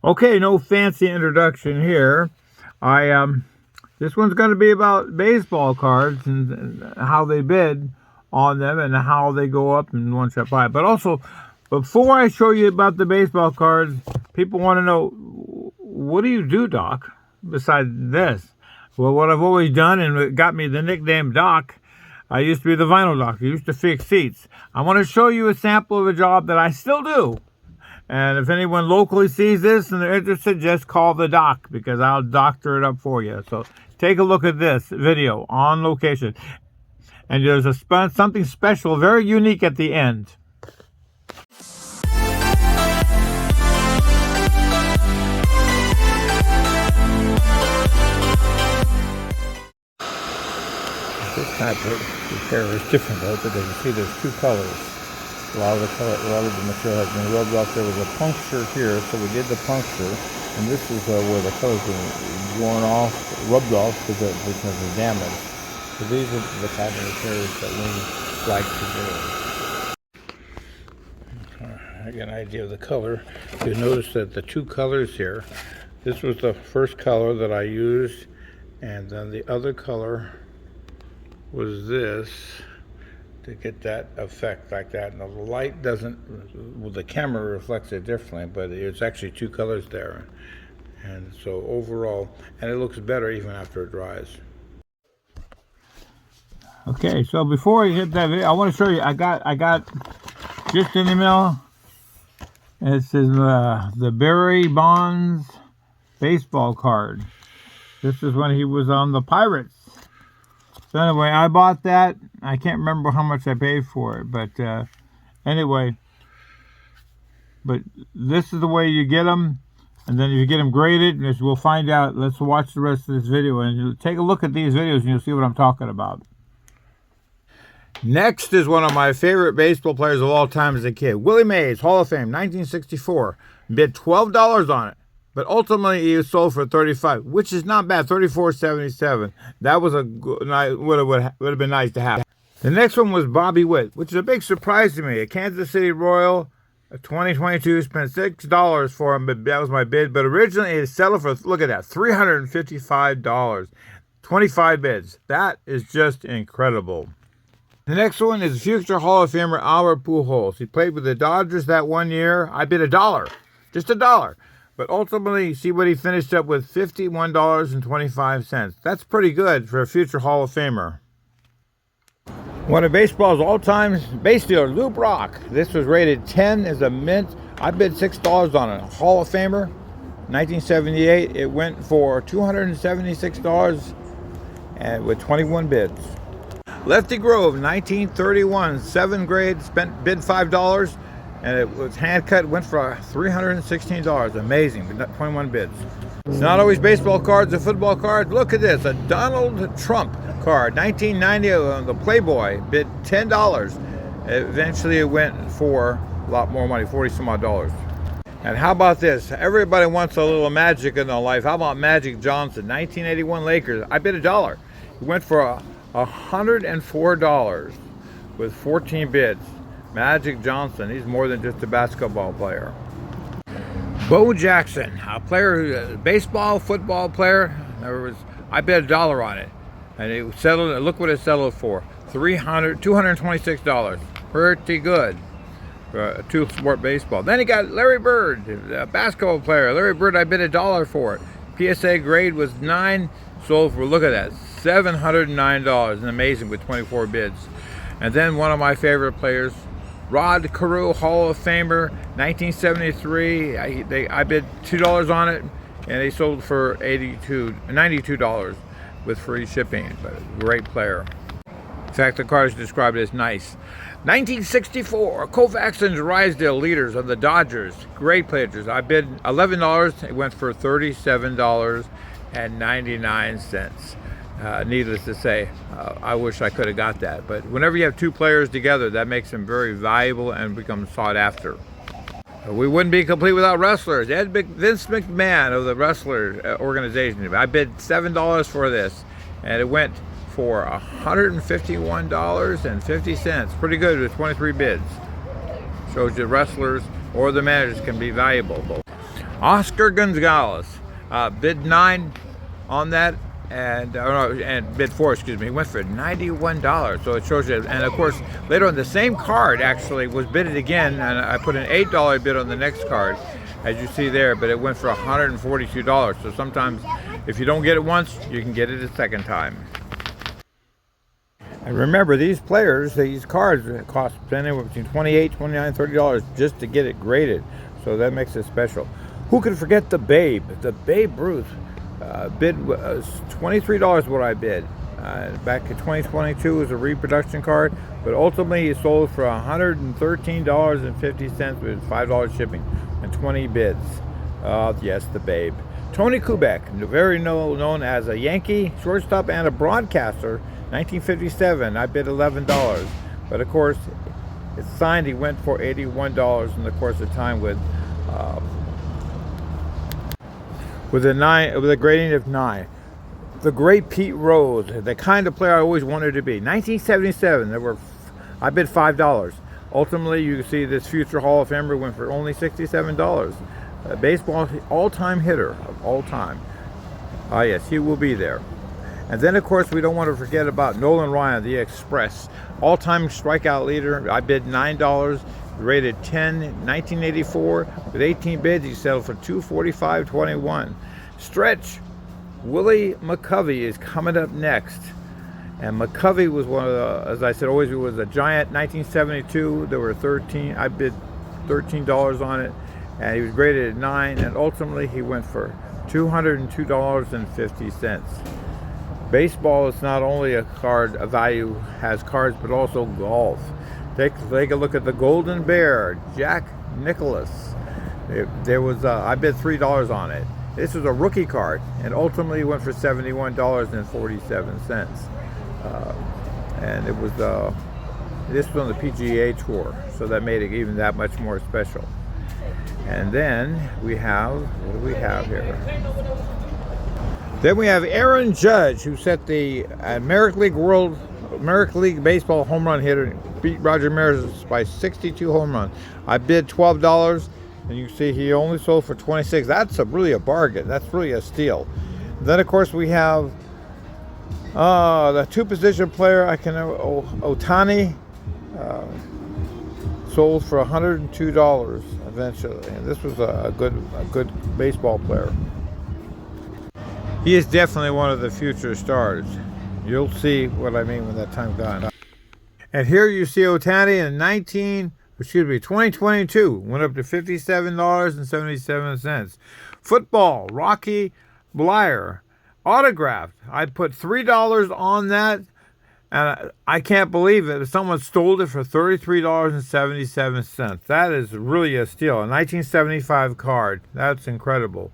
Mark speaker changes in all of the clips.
Speaker 1: Okay, no fancy introduction here. I This one's going to be about baseball cards and how they bid on them and how they go up in one shot buy. But also, before I show you about the baseball cards, people want to know, what do you do, Doc, besides this? Well, what I've always done, and it got me the nickname Doc, I used to be the vinyl doctor. I used to fix seats. I want to show you a sample of a job that I still do. And if anyone locally sees this and they're interested, just call the doc because I'll doctor it up for you. So take a look at this video on location. And there's something special, very unique at the end. This type of repair is different though, because you see there's two colors. A lot of the material has been rubbed off. There was a puncture here, so we did the puncture, and this is where the color's been worn off, rubbed off because of damage. So these are the type of repairs that we like to do. I get an idea of the color. You notice that the two colors here, this was the first color that I used, and then the other color was this, to get that effect like that. And the light doesn't, well, the camera reflects it differently, but it's actually two colors there. And so overall, and it looks better even after it dries. Okay, so before I hit that video, I want to show you, I got just in the mail, it says the Barry Bonds baseball card. This is when he was on the Pirates. So anyway, I bought that. I can't remember how much I paid for it, but anyway. But this is the way you get them, and then you get them graded, as we'll find out. Let's watch the rest of this video, and you'll take a look at these videos, and you'll see what I'm talking about. Next is one of my favorite baseball players of all time as a kid, Willie Mays, Hall of Fame, 1964. Bid $12 on it. But ultimately, he was sold for $35, which is not bad. $34.77. That was would have been nice to have. The next one was Bobby Witt, which is a big surprise to me. A Kansas City Royal, 2022, spent $6 for him, but that was my bid. But originally, it settled for, look at that, $355. 25 bids. That is just incredible. The next one is future Hall of Famer Albert Pujols. He played with the Dodgers that one year. I bid $1, just $1. But ultimately, see what he finished up with, $51.25. That's pretty good for a future Hall of Famer. One of baseball's all-time base stealer, Lou Brock. This was rated 10 as a mint. I bid $6 on it. Hall of Famer, 1978. It went for $276 and with 21 bids. Lefty Grove, 1931, 7th grade, bid $5. And it was hand cut, went for $316. Amazing, 21 bids. It's not always baseball cards or football cards. Look at this, a Donald Trump card, 1990, the Playboy, bid $10. Eventually it went for a lot more money, 40 some odd dollars. And how about this? Everybody wants a little magic in their life. How about Magic Johnson, 1981 Lakers? I bid $1. It went for $104 with 14 bids. Magic Johnson, he's more than just a basketball player. Bo Jackson, a player, baseball, football player. I bet $1 on it, and it settled. Look what it settled for: $226. Pretty good for a two-sport baseball. Then he got Larry Bird, a basketball player. Larry Bird, I bid $1 for it. PSA grade was 9, sold for, look at that, $709. And amazing with 24 bids. And then one of my favorite players, Rod Carew, Hall of Famer, 1973. I bid $2 on it, and they sold for $92 with free shipping. But great player. In fact, the card is described as nice. 1964, Koufax and Drysdale, leaders of the Dodgers. Great players. I bid $11. It went for $37.99. Needless to say, I wish I could have got that. But whenever you have two players together, that makes them very valuable and become sought after. We wouldn't be complete without wrestlers. Vince McMahon of the wrestler organization. I bid $7 for this, and it went for $151.50. Pretty good with 23 bids. Shows you wrestlers or the managers can be valuable. Oscar Gonzalez. Bid 9 on that, and bid 4, excuse me. Went for $91. So it shows you. And of course, later on, the same card actually was bidded again, and I put an $8 bid on the next card, as you see there, but it went for $142. So sometimes, if you don't get it once, you can get it a second time. And remember, these cards cost anywhere between $28, $29, $30 just to get it graded. So that makes it special. Who could forget the Babe? The Babe Ruth bid was $23 what I bid. Back in 2022 was a reproduction card, but ultimately it sold for $113.50 with $5 shipping and 20 bids. Yes, the Babe. Tony Kubek, very known as a Yankee shortstop and a broadcaster, 1957. I bid $11, but of course, it's signed. He went for $81 in the course of time with a grading of 9. The great Pete Rose, the kind of player I always wanted to be. 1977. I bid $5. Ultimately, you can see this future Hall of Famer went for only $67. Baseball all-time hitter of all time. Yes, he will be there. And then, of course, we don't want to forget about Nolan Ryan, the Express, all-time strikeout leader. I bid $9, rated 10, 1984. With 18 bids, he settled for $245.21. Stretch. Willie McCovey is coming up next. And McCovey was one of the, as I said, always was a giant. 1972, there were 13. I bid $13 on it, and he was graded at 9. And ultimately, he went for $202.50. Baseball is not only a value has cards, but also golf. Take a look at the Golden Bear, Jack Nicklaus. I bid $3 on it. This was a rookie card, and ultimately went for $71.47. And it was this was on the PGA Tour, so that made it even that much more special. And then what do we have here? Then we have Aaron Judge, who set the American League Baseball home run hitter, beat Roger Maris by 62 home runs. I bid $12, and you can see he only sold for 26. That's really a bargain. That's really a steal. Then, of course, we have the two-position player, Otani, sold for $102 eventually. And this was a good baseball player. He is definitely one of the future stars. You'll see what I mean when that time comes. And here you see Otani in 2022, went up to $57.77. Football, Rocky Bleier, autographed. I put $3 on that, and I can't believe it. Someone stole it for $33.77. That is really a steal. A 1975 card. That's incredible.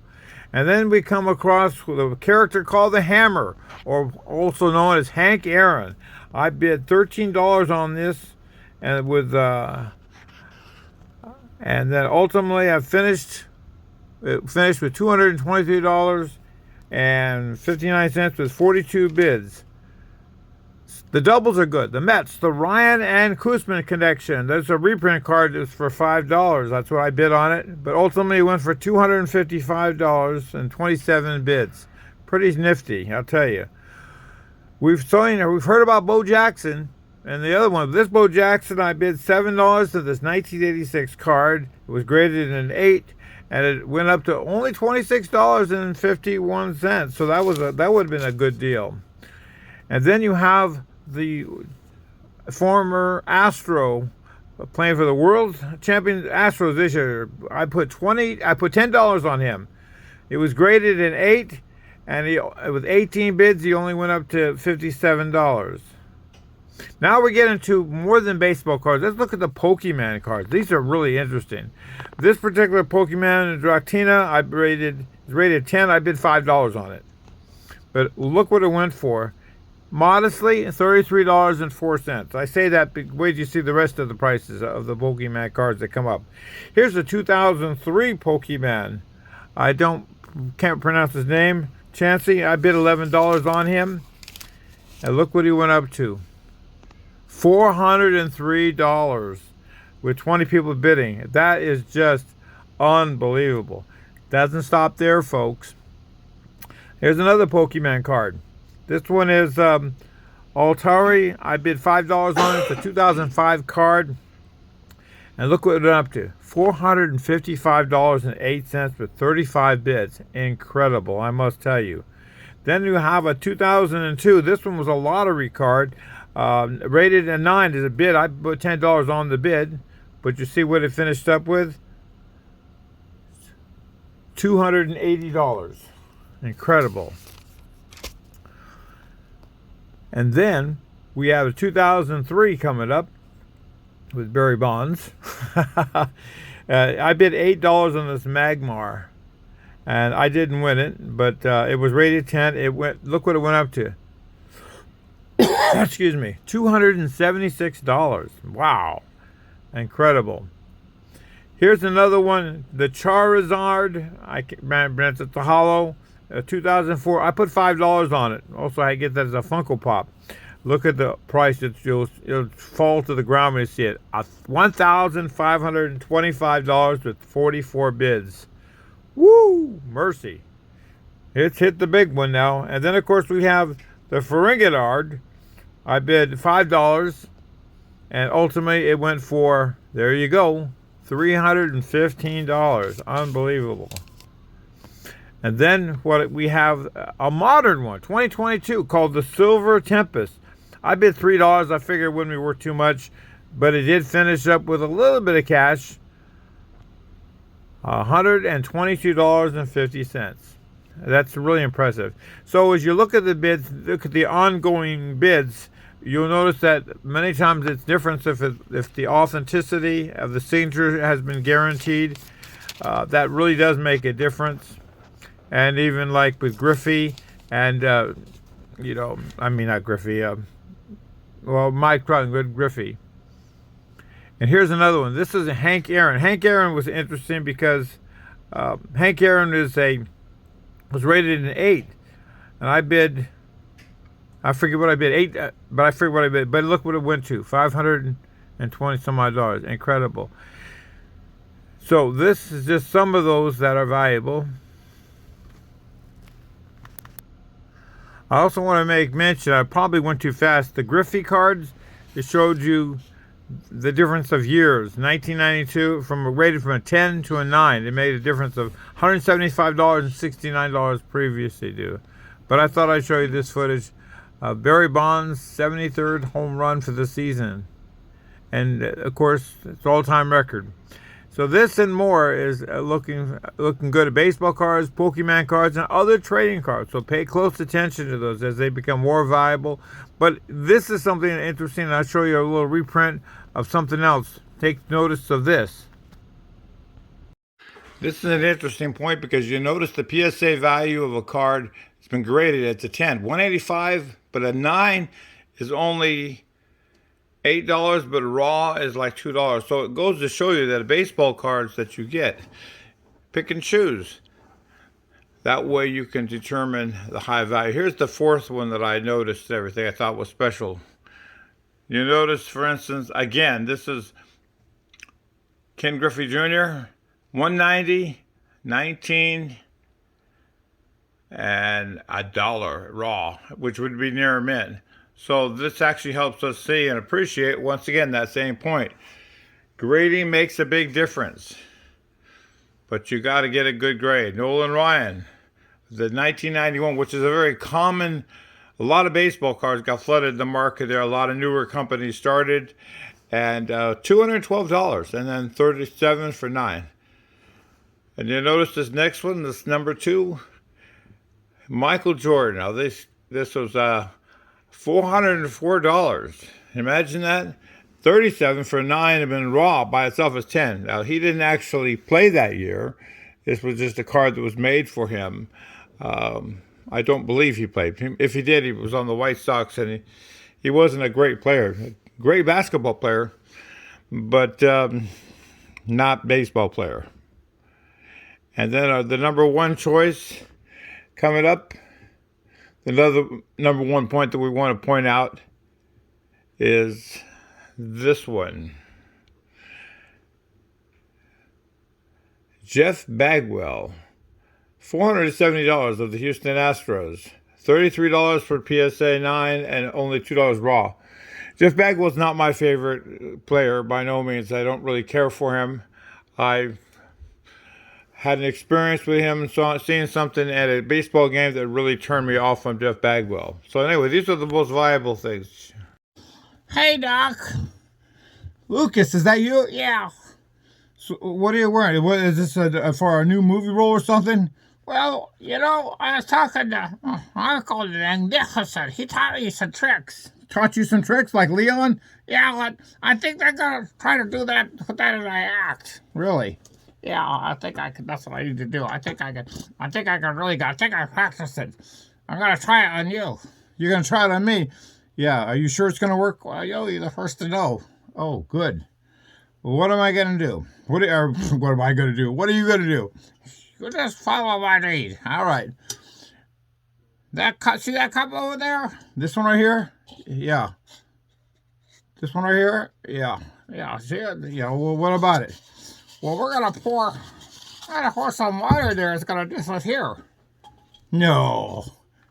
Speaker 1: And then we come across the character called the Hammer, or also known as Hank Aaron. I bid $13 on this, and then ultimately I finished with $223.59 with 42 bids. The doubles are good. The Mets, the Ryan and Koosman connection. There's a reprint card that's for $5. That's what I bid on it. But ultimately it went for $255 and 27 bids. Pretty nifty, I'll tell you. We've heard about Bo Jackson and the other one. This Bo Jackson, I bid $7 to this 1986 card. It was graded an 8, and it went up to only $26.51. So that would have been a good deal. And then you have the former Astro playing for the world champion Astros this year. I put $10 on him. It was graded an 8, and with 18 bids, he only went up to $57. Now we're getting to more than baseball cards. Let's look at the Pokemon cards. These are really interesting. This particular Pokemon, Dratini, is rated 10. I bid $5 on it. But look what it went for. Modestly, $33.04. I say that because wait till you see the rest of the prices of the Pokemon cards that come up. Here's the 2003 Pokemon. Can't pronounce his name. Chansey. I bid $11 on him. And look what he went up to. $403 with 20 people bidding. That is just unbelievable. Doesn't stop there, folks. Here's another Pokemon card. This one is Altari. I bid $5 on it. It's a 2005 card. And look what it went up to. $455.08 with 35 bids. Incredible, I must tell you. Then you have a 2002. This one was a lottery card. Rated a 9 is a bid. I put $10 on the bid. But you see what it finished up with? $280. Incredible. And then we have a 2003 coming up with Barry Bonds. I bid $8 on this Magmar, and I didn't win it, but it was rated 10. It went. Look what it went up to. Excuse me, $276. Wow, incredible. Here's another one, the Charizard. It's a hollow. 2004. I put $5 on it. Also, I get that as a Funko Pop. Look at the price. It'll fall to the ground when you see it. $1,525 with 44 bids. Woo! Mercy. It's hit the big one now. And then, of course, we have the Ferengard. I bid $5, and ultimately it went for, there you go, $315. Unbelievable. And then what we have, a modern one, 2022, called the Silver Tempest. I bid $3. I figured it wouldn't be worth too much, but it did finish up with a little bit of cash, $122.50. That's really impressive. So as you look at the bids, look at the ongoing bids, you'll notice that many times it's different if the authenticity of the signature has been guaranteed. That really does make a difference. And even like with Griffey and, not Griffey, Mike Cronin, Griffey. And here's another one. This is a Hank Aaron. Hank Aaron was interesting because Hank Aaron was rated an 8. And I forget what I bid, 8, but I forget what I bid. But look what it went to, $520 some odd dollars. Incredible. So this is just some of those that are valuable. I also want to make mention, I probably went too fast, the Griffey cards, it showed you the difference of years. 1992, rated from a 10 to a 9. It made a difference of $175 and $69 previously due. But I thought I'd show you this footage. Barry Bonds' 73rd home run for the season. And, of course, it's all-time record. So this and more is looking good at baseball cards, Pokemon cards, and other trading cards. So pay close attention to those as they become more viable. But this is something interesting, and I'll show you a little reprint of something else. Take notice of this. This is an interesting point because you notice the PSA value of a card has been graded. It's a 10, 185, but a 9 is only $8, but raw is like $2. So it goes to show you that baseball cards that you get, pick and choose. That way you can determine the high value. Here's the fourth one that I noticed everything I thought was special. You notice, for instance, again, this is Ken Griffey Jr., 190, 19, and $1 raw, which would be near mint. So this actually helps us see and appreciate, once again, that same point. Grading makes a big difference. But you got to get a good grade. Nolan Ryan, the 1991, which is a very common, a lot of baseball cards got flooded in the market there. A lot of newer companies started. And $212, and then $37 for 9. And you notice this next one, this number 2, Michael Jordan. Now this was $404. Imagine that. 37 for 9 had been raw by itself as 10. Now he didn't actually play that year. This was just a card that was made for him. I don't believe he played. If he did, he was on the White Sox, and he wasn't a great player. A great basketball player, but not baseball player. And then the number 1 choice coming up. Another number 1 point that we want to point out is this one. Jeff Bagwell. $470 of the Houston Astros. $33 for PSA 9 and only $2 raw. Jeff Bagwell's not my favorite player by no means. I don't really care for him. I had an experience with him and seeing something at a baseball game that really turned me off on Jeff Bagwell. So anyway, these are the most viable things.
Speaker 2: Hey, Doc.
Speaker 1: Lucas, is that you?
Speaker 2: Yeah.
Speaker 1: So what are you wearing? What is this for a new movie role or something?
Speaker 2: Well, I was talking to Uncle Magnificent. He taught me some tricks.
Speaker 1: Taught you some tricks like Leon?
Speaker 2: Yeah, but I think they're gonna try to do that, put that in my act.
Speaker 1: Really?
Speaker 2: Yeah, I think I could. That's what I need to do. I think I can really go. I think I practiced it. I'm gonna try it on you.
Speaker 1: You're gonna try it on me? Yeah. Are you sure it's gonna work?
Speaker 2: Well, you'll be the first to know.
Speaker 1: Oh, good. Well, what am I gonna do? What am I gonna do? What are you gonna do?
Speaker 2: You just follow my lead.
Speaker 1: All right.
Speaker 2: See that cup over there?
Speaker 1: This one right here? Yeah. This one right here? Yeah.
Speaker 2: Yeah. See it?
Speaker 1: Yeah. Well, what about it?
Speaker 2: Well, we're gonna pour some water there. It's gonna just with here.
Speaker 1: No.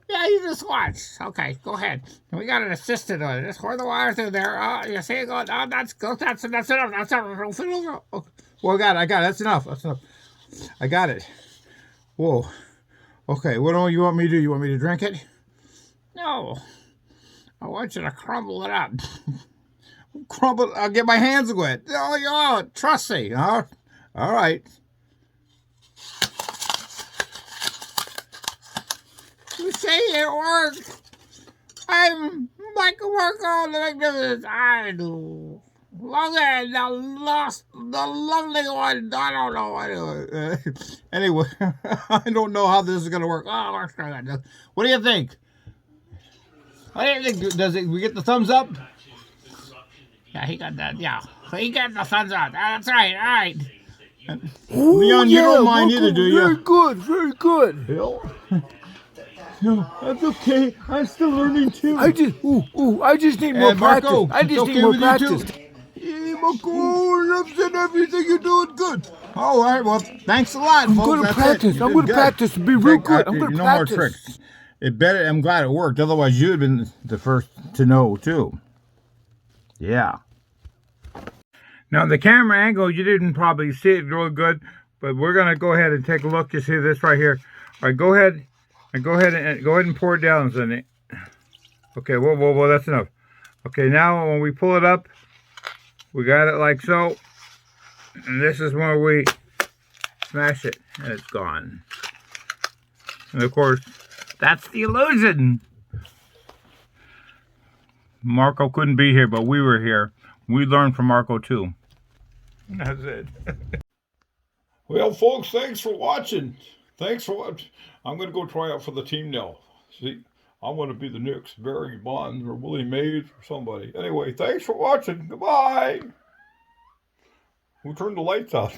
Speaker 2: Yeah, you just watch. Okay, go ahead. We got an assistant on it. Just pour the water through there. Oh, you see it going? Oh, that's good. That's enough. That's enough.
Speaker 1: Oh, well, I got it. That's enough. I got it. Whoa. Okay, what do you want me to do? You want me to drink it?
Speaker 2: No. I want you to crumble it up.
Speaker 1: Crumble? I'll get my hands wet. Oh, trust me. All right.
Speaker 2: You say it worked. I'm Michael Marco, the Magnificent. I do. Long and the lovely one. I don't know.
Speaker 1: Anyway, I don't know how this is going to work.
Speaker 2: Oh, let's try that.
Speaker 1: What do you think? What do you think? We get the thumbs up?
Speaker 2: Yeah, he got that. Yeah, he got the thumbs up. That's right. All right.
Speaker 1: Leon, you don't mind either, do you?
Speaker 3: Very good, very good.
Speaker 1: No, that's okay. I'm still learning too.
Speaker 3: I just need more practice.
Speaker 1: Marco,
Speaker 3: I just need more practice.
Speaker 1: Hey, Marco, loves and everything. You're doing good. All right, well, thanks a lot, folks.
Speaker 3: I'm going to practice. I'm going to practice to be real good. I'm going to practice.
Speaker 1: No more tricks. I'm glad it worked. Otherwise, you'd have been the first to know, too. Yeah. Now, the camera angle, you didn't probably see it real good, but we're going to go ahead and take a look. You see this right here. All right, go ahead and pour it down, Cindy. Okay, well, that's enough. Okay, now when we pull it up, we got it like so. And this is where we smash it, and it's gone. And of course, that's the illusion. Marco couldn't be here, but we were here. We learned from Marco too. That's it.
Speaker 4: Well, folks, thanks for watching. I'm going to go try out for the team now. See, I want to be the next Barry Bonds or Willie Mays or somebody. Anyway, thanks for watching. Goodbye. Who turned the lights out?